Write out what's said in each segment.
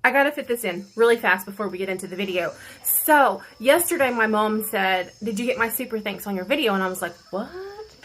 I gotta fit this in really fast before we get into the video. So, yesterday my mom said, did you get my super thanks on your video? And I was like, what?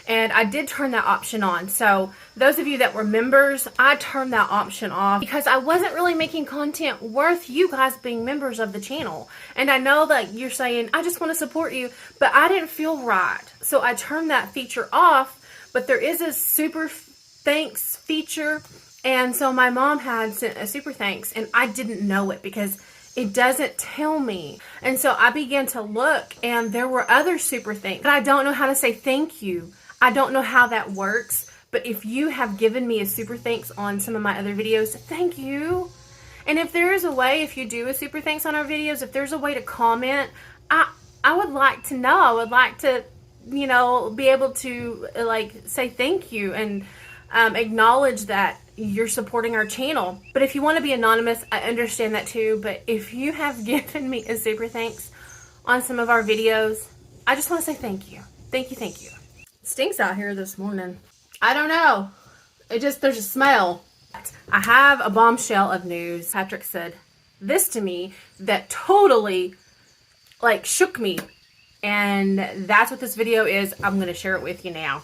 And I did turn that option on. So, those of you that were members, I turned that option off because I wasn't really making content worth you guys being members of the channel. And I know that you're saying, I just want to support you, but I didn't feel right. So, I turned that feature off, but there is a super thanks feature. And so my mom had sent a super thanks and I didn't know it because it doesn't tell me. And so I began to look and there were other super thanks. But I don't know how to say thank you. I don't know how that works. But if you have given me a super thanks on some of my other videos, thank you. And if there is a way, if you do a super thanks on our videos, if there's a way to comment, I would like to know. I would like to, you know, be able to like say thank you and acknowledge that you're supporting our channel. But if you want to be anonymous, I understand that too. But if you have given me a super thanks on some of our videos, I just want to say thank you. Thank you, thank you. It stinks out here this morning. I don't know. There's a smell. I have a bombshell of news. Patrick said this to me that totally like shook me. And that's what this video is. I'm going to share it with you now.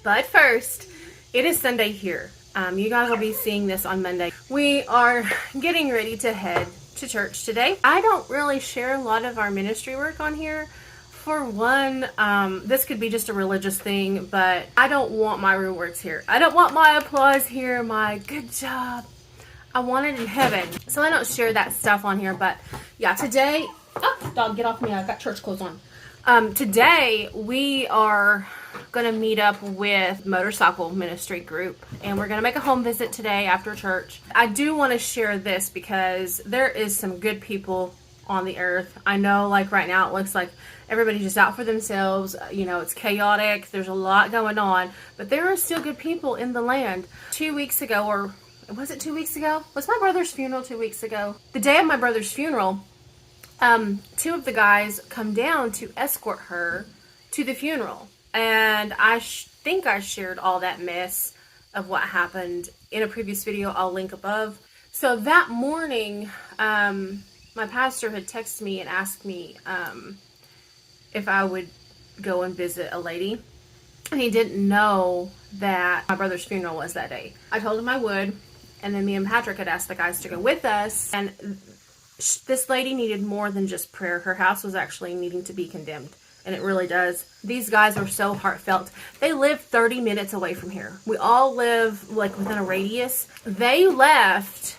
But first, it is Sunday here. You guys will be seeing this on Monday. We are getting ready to head to church today. I don't really share a lot of our ministry work on here. For one, this could be just a religious thing, but I don't want my rewards here. I don't want my applause here, my good job. I want it in heaven. So I don't share that stuff on here, but yeah, today, oh, dog, get off me. I've got church clothes on. Today, we are going to meet up with motorcycle ministry group and we're going to make a home visit today after church. I do want to share this because there is some good people on the earth. I know like right now it looks like everybody's just out for themselves. You know, it's chaotic. There's a lot going on, but there are still good people in the land. 2 weeks ago, or was it 2 weeks ago? Was my brother's funeral 2 weeks ago? The day of my brother's funeral, two of the guys come down to escort her to the funeral. And I think I shared all that mess of what happened in a previous video. I'll link above. So that morning, my pastor had texted me and asked me if I would go and visit a lady. And he didn't know that my brother's funeral was that day. I told him I would. And then me and Patrick had asked the guys to go with us. And this lady needed more than just prayer. Her house was actually needing to be condemned. And it really does. These guys are so heartfelt. They live 30 minutes away from here. We all live like within a radius. They left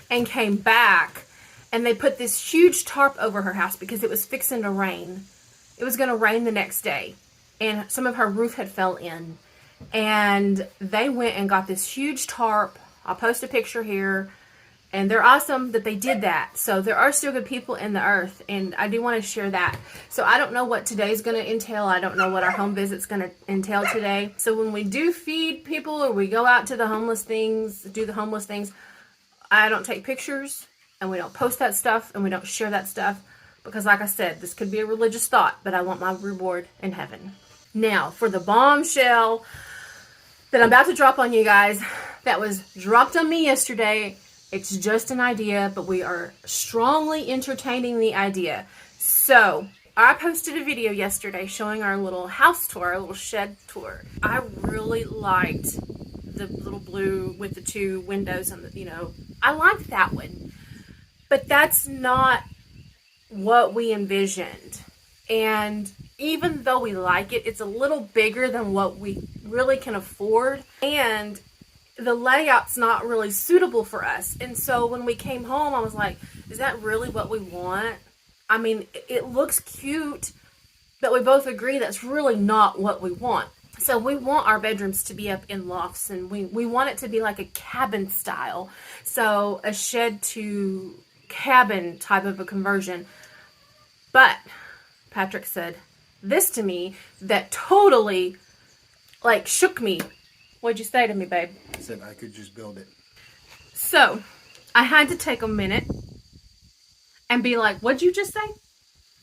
and came back and they put this huge tarp over her house because it was fixing to rain. It was going to rain the next day. And some of her roof had fell in. And they went and got this huge tarp. I'll post a picture here. And they're awesome that they did that. So there are still good people in the earth. And I do want to share that. So I don't know what today's going to entail. I don't know what our home visit's going to entail today. So when we do feed people or we go out to the homeless things, do the homeless things, I don't take pictures. And we don't post that stuff. And we don't share that stuff. Because like I said, this could be a religious thought. But I want my reward in heaven. Now, for the bombshell that I'm about to drop on you guys. That was dropped on me yesterday. It's just an idea, but we are strongly entertaining the idea. So, I posted a video yesterday showing our little house tour, our little shed tour. I really liked the little blue with the two windows and the, you know, I liked that one. But that's not what we envisioned. And even though we like it, it's a little bigger than what we really can afford. And the layout's not really suitable for us. And so when we came home, I was like, is that really what we want? I mean, it looks cute, but we both agree that's really not what we want. So we want our bedrooms to be up in lofts, and we want it to be like a cabin style. So a shed to cabin type of a conversion. But Patrick said this to me that totally like shook me. What'd you say to me, babe? I said I could just build it. So, I had to take a minute and be like, what'd you just say?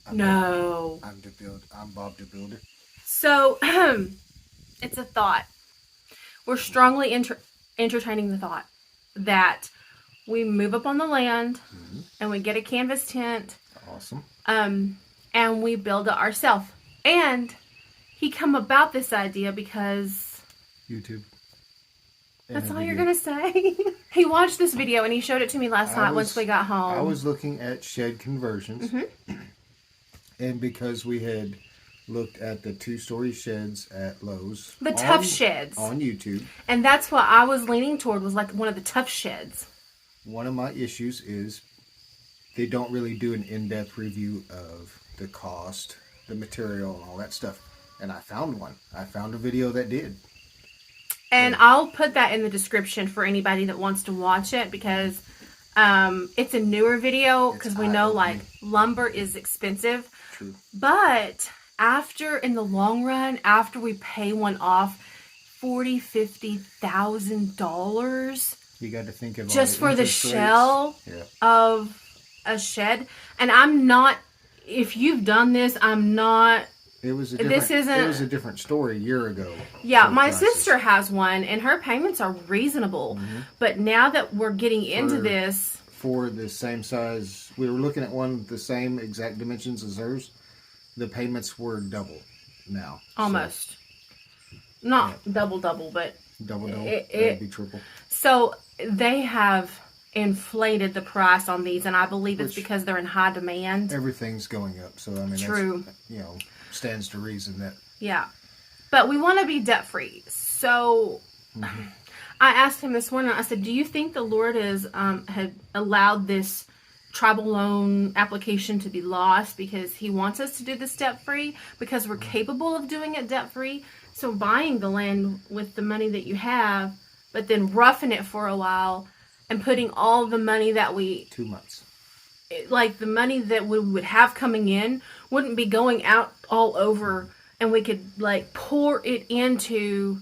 I'm No. I'm Bob the Builder. So, It's a thought. We're strongly entertaining the thought that we move up on the land and we get a canvas tent. Awesome. And we build it ourselves. And he come about this idea because YouTube. That's all you're going to say? He watched this video and he showed it to me last night once we got home. I was looking at shed conversions. And because we had looked at the 2-story sheds at Lowe's. The tough sheds. On YouTube. And that's what I was leaning toward, was like one of the tough sheds. One of my issues is they don't really do an in-depth review of the cost, the material, and all that stuff. And I found one. I found a video that did. And I'll put that in the description for anybody that wants to watch it, because it's a newer video, because we know like lumber is expensive. True. But in the long run, after we pay one off, $40,000-$50,000, you got to think of just for the shell of a shed. And I'm not, if you've done this, I'm not. It was a different story a year ago. Yeah, my sister has one, and her payments are reasonable. But now that we're getting into this, for the same size, we were looking at one the same exact dimensions as hers. The payments were double now. Almost. So, not double, but double. It'd be triple. So they have inflated the price on these, and I believe it's because they're in high demand. Everything's going up, so I mean, true. That's, stands to reason that. Yeah, but we want to be debt free. So I asked him this morning. I said, "Do you think the Lord had allowed this tribal loan application to be lost because He wants us to do this debt free, because we're capable of doing it debt free? So buying the land with the money that you have, but then roughing it for a while and putting all the money that 2 months, like the money that we would have coming in, wouldn't be going out all over, and we could like pour it into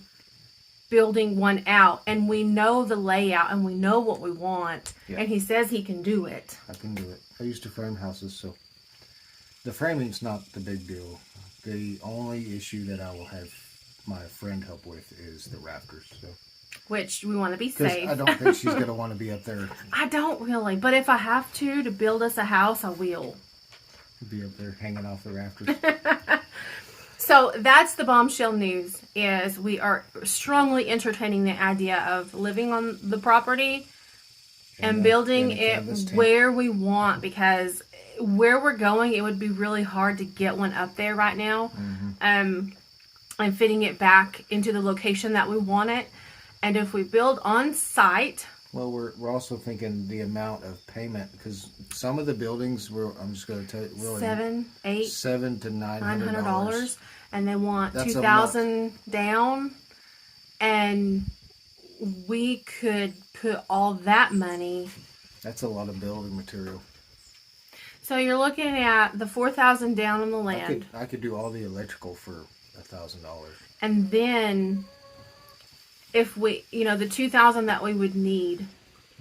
building one out, and we know the layout and we know what we want, and He says He can do it." I can do it. I used to frame houses, so the framing's not the big deal. The only issue that I will have my friend help with is the rafters. So, which we want to be safe. I don't think she's going to want to be up there. I don't really, but if I have to build us a house, I will. Be up there hanging off the rafters. So that's the bombshell news, is we are strongly entertaining the idea of living on the property and building it where we want, because where we're going, it would be really hard to get one up there right now. And fitting it back into the location that we want it. And if we build on site. Well, we're also thinking the amount of payment, because some of the buildings I'm just going to tell you, really $700 to $900, and they want $2,000 down, and we could put all that money. That's a lot of building material. So you're looking at the $4,000 down on the land. I could do all the electrical for $1,000, and then if we, the $2,000 that we would need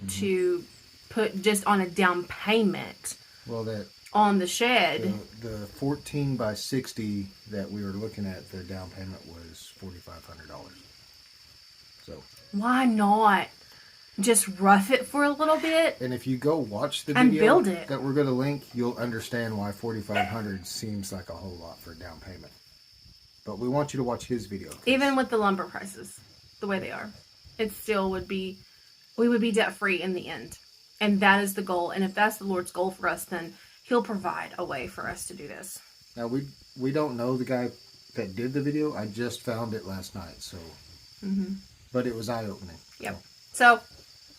to put just on a down payment. Well, on the shed. The 14 by 60 that we were looking at, the down payment was $4,500. So why not just rough it for a little bit? And if you go watch the and video build it, that we're going to link, you'll understand why $4,500 seems like a whole lot for a down payment. But we want you to watch his video. Even with the lumber prices the way they are, it still would be, we would be debt free in the end. And that is the goal. And if that's the Lord's goal for us, then He'll provide a way for us to do this. Now, we don't know the guy that did the video. I just found it last night. So, but it was eye-opening. Yep. So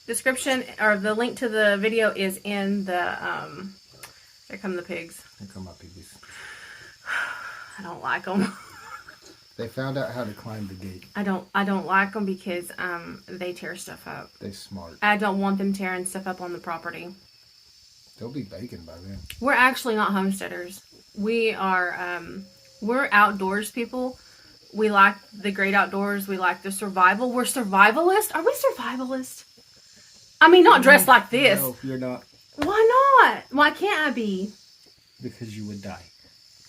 description, or the link to the video is in the, there come the pigs. Here come my piggies. I don't like them. They found out how to climb the gate. I don't like them because they tear stuff up. They smart. I don't want them tearing stuff up on the property. They'll be bacon by then. We're actually not homesteaders. We are we're outdoors people. We like the great outdoors. We like the survival. We're survivalist. Are we survivalist? I mean, not dressed like this. No, you're not. Why not? Why can't I be? Because you would die.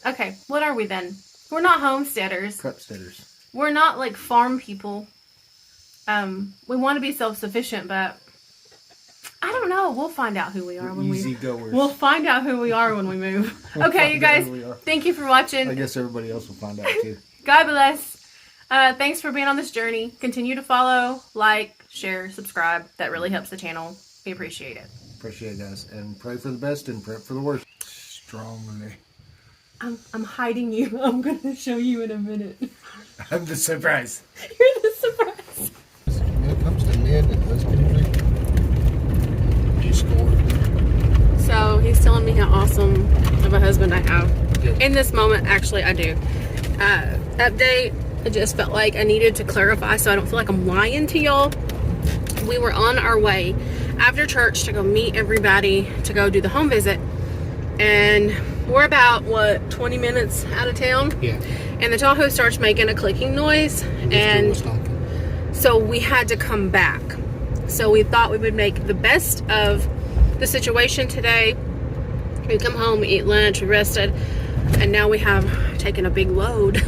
Okay, what are we then? We're not homesteaders. Prepsteaders. we're not like farm people. We want to be self-sufficient, but I don't know. We'll find out who we are when easy goers. We'll find out who we are when we move. Okay, you guys. Thank you for watching. I guess everybody else will find out too. God bless. Thanks for being on this journey. Continue to follow, like, share, subscribe. That really helps the channel. We appreciate it. Appreciate it, guys. And pray for the best and prep for the worst. Strongly. I'm hiding you. I'm going to show you in a minute. I'm the surprise. You're the surprise. When it comes to men and husbandry, you scored. So he's telling me how awesome of a husband I have. Yep. In this moment, actually, I do. Update. I just felt like I needed to clarify so I don't feel like I'm lying to y'all. We were on our way after church to go meet everybody to go do the home visit. And we're about, 20 minutes out of town? Yeah. And the Tahoe starts making a clicking noise. And so we had to come back. So we thought we would make the best of the situation today. We come home, we eat lunch, we rested. And now we have taken a big load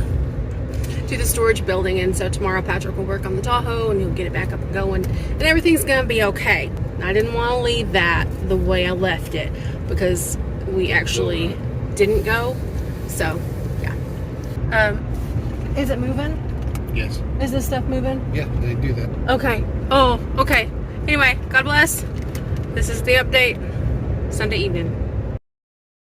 to the storage building, and so tomorrow Patrick will work on the Tahoe and he'll get it back up and going, and everything's gonna be okay. I didn't want to leave that the way I left it because we actually didn't go. So yeah. Is it moving? Yes. Is this stuff moving? Yeah, they do that. Okay. Oh, okay. Anyway, God bless. This is the update. Sunday evening.